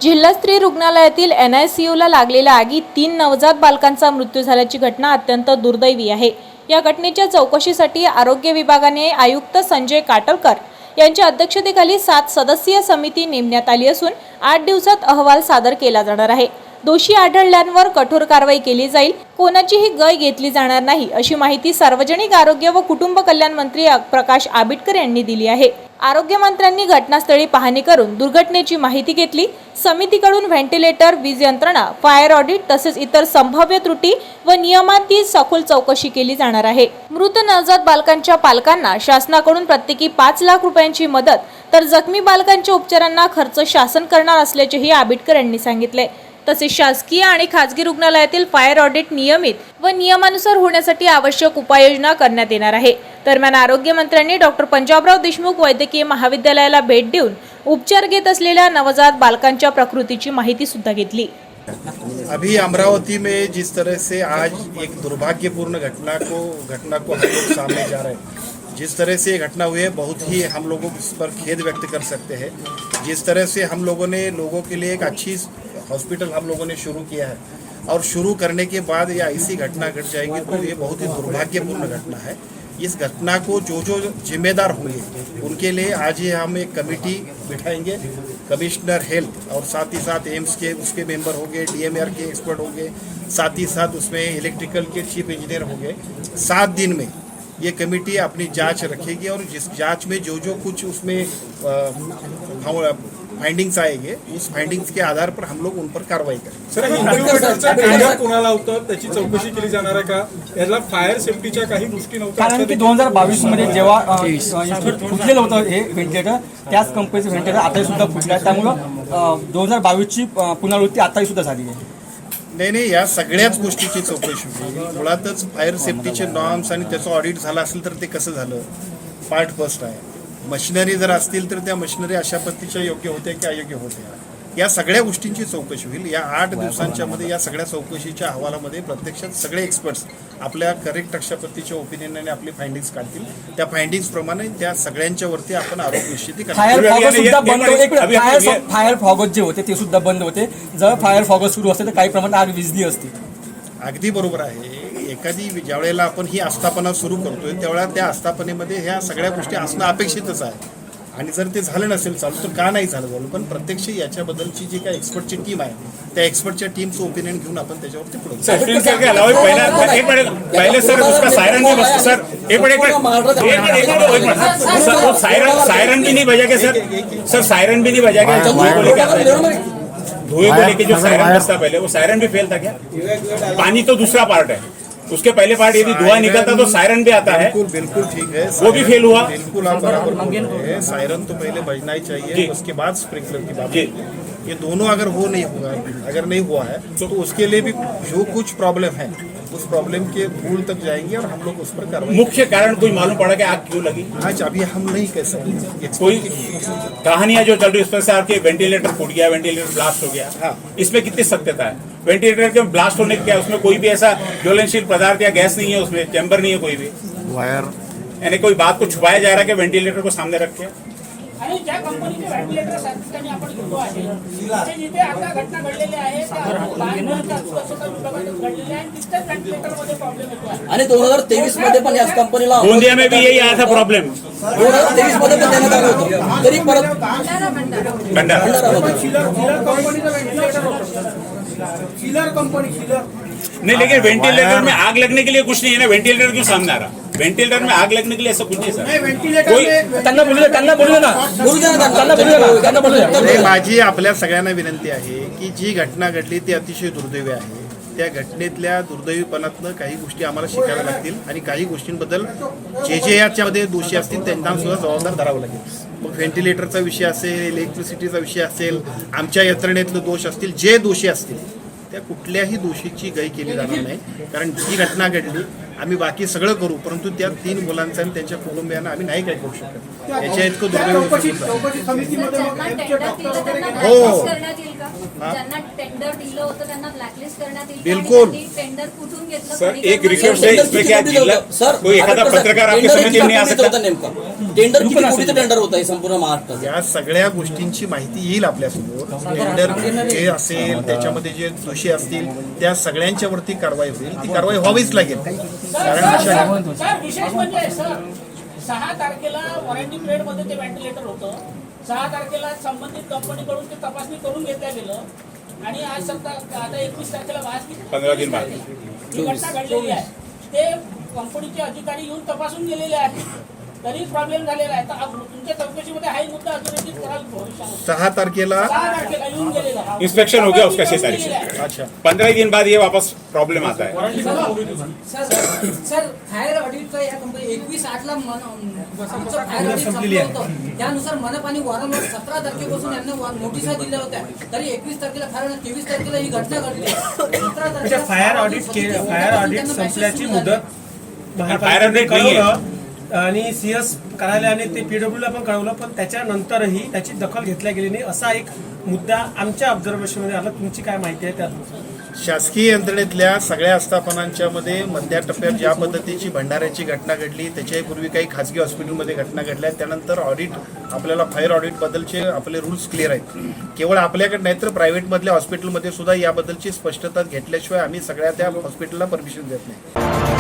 जिल्हा स्त्री रुग्णालयातील NICUला लागलेल्या आगीत 3 नवजात बालकांचा मृत्यू झाल्याची घटना अत्यंत दुर्दैवी आहे। या घटनेच्या चौकशीसाठी आरोग्य विभागाने आयुक्त संजय काटलकर यांच्या अध्यक्षतेखाली 7 सदस्यीय समिती नेमण्यात आली असून 8 दिवसात अहवाल सादर केला जाणार आहे। दोषी आढळल्यावर कठोर कारवाई केली जाईल, कोणाचीही गय घेतली जाणार नाही, अशी माहिती सार्वजनिक आरोग्य व कुटुंब कल्याण मंत्री प्रकाश आंबेडकर यांनी दिली आहे। आरोग्य मंत्र्यांनी घटनास्थळी पाहणी करून दुर्घटनेची माहिती घेतली। समितीकडून व्हेंटिलेटर, वीज यंत्रणा, फायर ऑडिट तसेच इतर संभाव्य त्रुटी व नियमांची सखोल चौकशी केली जाणार आहे। मृत नवजात बालकांच्या पालकांना शासनाकडून प्रत्येकी 5 लाख रुपयांची मदत तर जखमी बालकांच्या उपचारांना खर्च शासन करणार असल्याचेही आंबेडकर यांनी सांगितले। तसेच शासकीय आणि खासगी रुग्णालयातील फायर ऑडिट नियमित व नियमानुसार होण्यासाठी आवश्यक उपाययोजना करण्यात येणार आहे। दरम्यान आरोग्य मंत्र्यांनी डॉक्टर पंजाबराव देशमुख वैद्यकीय महाविद्यालयाला भेट देऊन उपचार घेत असलेल्या नवजात बालकांच्या प्रकृतीची माहिती सुद्धा घेतली। अभी अमरावती में जिस तरह से आज एक दुर्भाग्यपूर्ण घटना को हम लोग सामने जा रहे हैं, जिस तरह से ये घटना हुई है, बहुत ही हम लोगों इस पर खेद व्यक्त कर सकते हैं। जिस तरह से हम लोगों ने लोगों के लिए एक अच्छी हॉस्पिटल हम लोगों ने शुरू किया है और शुरू करने के बाद या ऐसी घटना घट जाएगी तो ये बहुत ही दुर्भाग्यपूर्ण घटना है। इस घटना को जो जिम्मेदार होंगे उनके लिए आज ही हम एक कमेटी बिठाएंगे। कमिश्नर हेल्थ और साथ ही साथ एम्स के उसके मेंबर होंगे, DMR के एक्सपर्ट होंगे, साथ ही साथ उसमें इलेक्ट्रिकल के चीफ इंजीनियर होंगे। 7 दिन में ये कमेटी अपनी जांच रखेगी और जिस जांच में जो कुछ उसमें फाइंडिंग्स आएंगे उस फाइंडिंग्स के आधार पर हम लोग उन पर कार्रवाई करेंगे। सर, इन्क्युबेटरचा टेंडर कोणाला होतं त्याची चौकशी केली जाणार आहे का? याला फायर सेफ्टीच्या काही गोष्टी नव्हत्या, कारण की 2022 मध्ये जेव्हा फुटलेलं होतं हे व्हेंटिलेटर, त्याच कंपनीचं व्हेंटिलेटर आता सुद्धा फुटलं आहे। त्यामुळं 2022 ची पुनरावृत्ती आताही सुद्धा झाली आहे। नाही, या सगळ्याच गोष्टीची चौकशी होईल। मुळातच फायर सेफ्टीचे नॉर्म्स आणि त्याचं ऑडिट झालं असेल तर ते कसं झालं, पार्ट फर्स्ट आहे। मशिनरी जर असतील तर त्या मशिनरी अशा पद्धतीच्या योग्य होत्या की अयोग्य होत्या, या सगळ्या गोष्टींची चौकशी होईल। या 8 दिवसांच्या मध्ये या सगळ्या चौकशीच्या अहवालामध्ये प्रत्यक्षात सगळे एक्सपर्ट्स आपल्या करेक्ट अशा पद्धतीच्या ओपिनियनने आपली फाइंडिंग्स काढतील। त्या फाइंडिंग्स प्रमाणे त्या सगळ्यांच्या वरती आपण आरोप निश्चिती फायर फॉगस जे होते ते सुद्धा बंद होते। जर फायर फॉगस सुरू असते तर काही प्रमाणात आग विझली असती। अगदी बरोबर आहे। एखादी ज्या वेळेला आपण ही आस्थापना सुरू करतोय त्यावेळेला त्या आस्थापनेमध्ये ह्या सगळ्या गोष्टी असणं अपेक्षितच आहे आणि जर ते झालं नसेल चालू तर का नाही झालं चालू, पण प्रत्यक्ष याच्याबद्दलची जी काही एक्सपर्टची टीम आहे त्या एक्सपर्टच्या टीमचं ओपिनियन घेऊन आपण त्याच्यावरती पुढे सायरन भी नहीं बजा के सर सायरन भी नहीं बजा के धुएं को लेके जो सायरन बजता पहले वो सायरन भी फेल था क्या? पानी तो दूसरा पार्ट है, उसके पहले पार्ट यदि धुआं निकलता तो सायरन भी आता है। बिल्कुल ठीक है, वो भी फेल हुआ। बिल्कुल आप बराबर बोल रहे हैं। सायरन तो पहले बजना ही चाहिए, उसके बाद स्प्रिंकलर की बात। ये दोनों अगर नहीं हुआ है तो उसके लिए भी जो कुछ प्रॉब्लम है उस प्रॉब्लम के मूल तक जाएंगे और हम लोग उस पर कार्रवाई। मुख्य कारण कोई मालूम पड़ा कि आग क्यों लगी? आज अभी हम नहीं कह सकते। कोई कहानियां जो चल रही उस पर से आपके वेंटिलेटर फूट गया, वेंटिलेटर ब्लास्ट हो गया, हाँ। इसमें कितनी सत्यता है? वेंटिलेटर के ब्लास्ट होने क्या उसमें कोई भी ऐसा ज्वलनशील पदार्थ या गैस नहीं है, उसमें चैम्बर नहीं है कोई भी वायर, यानी कोई बात को छुपाया जा रहा है कि वेंटिलेटर को सामने रख के। आणि ज्या कंपनीचे व्हेंटिलेटर ठिकाणी आपण घेतो आहे तिथे जिथे आता घटना घडलेली आहे त्या सुरक्षितता विभागातून घडलेली आहे, तिथेच व्हेंटिलेटरमध्ये प्रॉब्लेम येतो आहे। आणि 2023 मध्ये पण याच कंपनीला गोंदिया में भी यही आया था प्रॉब्लम। 2023 मध्ये पण देण्यात आलं होतं, तरी परत नहीं, लेकिन वेंटिलेटर में आग लगने के लिए कुछ नहीं है ना। वेंटिलेटर क्यों सामने आ रहा? वेंटिलेटर में आग लगने के लिए ऐसा कुछ नहीं सर। माझी आपल्या सगळ्यांना विनंती आहे की जी घटना घडली ती अतिशय दुर्दैवी आहे। त्या घटनेतल्या दुर्दैवीपणातनं काही गोष्टी आम्हाला शिकायला लागतील आणि काही गोष्टींबद्दल जे याच्यामध्ये दोषी असतील त्यांना सुद्धा जबाबदार धरावं लागेल। मग व्हेंटिलेटरचा विषय असेल, इलेक्ट्रिसिटीचा विषय असेल, आमच्या यंत्रणेतले दोष असतील, जे दोषी असतील त्या कुठल्याही दोषीची गय केली जाणार नाही। कारण जी घटना घडली आम्ही बाकी सगळं करू, परंतु त्या 3 मुलांचं आणि त्यांच्या कुटुंबियांना आम्ही नाही काही करू शकत. याच्या इतकं दुर्दैव होतं. ज्यांना टेंडर दिलं त्यांना हो. blacklist करण्यात येईल का? ज्यांना टेंडर दिलं होतं त्यांना ब्लॅकलिस्ट करण्यात येईल का? बिलकुल. आणि त्यांनी टेंडर कुठून घेतलं? सर कोणी एक घेतलं? रिक्वेस्ट है, इसमें क्या जिल्हा कोई एखादा पत्रकार आपके समझ में नहीं आ सकता. टेंडर किती कोटीचं टेंडर होत आहे संपूर्ण महाराष्ट्रात? या सगळ्या गोष्टींची माहिती येईल आपल्यासमोर. टेंडर जे असेल त्याच्यामध्ये जे दोषी असतील त्या सगळ्यांच्यावरती कारवाई होईल. ती कारवाई व्हावीच लागेल. कारण अशा सर विशेष म्हणजे सर 6 तारखेला वॉरंटी पिरियड मध्ये ते व्हेंटिलेटर होतं. 6 तारखेला संबंधित कंपनीकडून ते तपासणी करून घेतल्या गेलं आणि आज आता 21 तारखेला आज 15 दिन बाद. ही घटना घडलेली आहे. ते कंपनीचे अधिकारी येऊन तपासून गेलेले आहेत, तरी प्रॉब्लेम झालेला आहे. तर तुमच्या चौकशीमध्ये हाही मुद्दा अधोरेखित कराल भविष्यामध्ये. 6 तारखेला 6 तारखेला येऊन गेलेला आहे. इंस्पेक्शन हो गया उसका 6 तारीख से. अच्छा 15 दिन बाद ये वापस प्रॉब्लम आता है. सर फायर ऑडिटचं या कंपनी 21/8 ला फायर ऑडिट संपलं होतं. त्यानुसार मनपाने वारंवार 17 तारखेपासून यांना नोटिसा दिल्या होत्या, तरी 21 तारखेला फायर 23 तारखेला ही घटना घडली. 17 तारखेला फायर ऑडिट संपल्याची मुदत फायर ऑडिट नाही आहे. आणि सीएस कार्यालयाने ते पीडब्ल्यूला पण कळवलं, पण त्याच्यानंतरही त्याची दखल घेतल्या गेली नाही असा एक मुद्दा आमच्या ऑब्झर्वेशनमध्ये आला. तुमची काय माहिती आहे त्यात? शासकीय यंत्रणेतल्या सगळ्या आस्थापनांच्या मध्ये मध्या टप्प्यात ज्या पद्धतीची भंडाऱ्याची घटना घडली, त्याच्याही पूर्वी काही खाजगी हॉस्पिटलमध्ये घटना घडल्या. त्यानंतर ऑडिट आपल्याला फायर ऑडिट बद्दलचे आपले रूल्स क्लिअर आहेत. केवळ आपल्याकडे नाही तर प्रायव्हेटमधल्या हॉस्पिटलमध्ये सुद्धा याबद्दलची स्पष्टता घेतल्याशिवाय आम्ही सगळ्या त्या हॉस्पिटलला परमिशन देत नाही.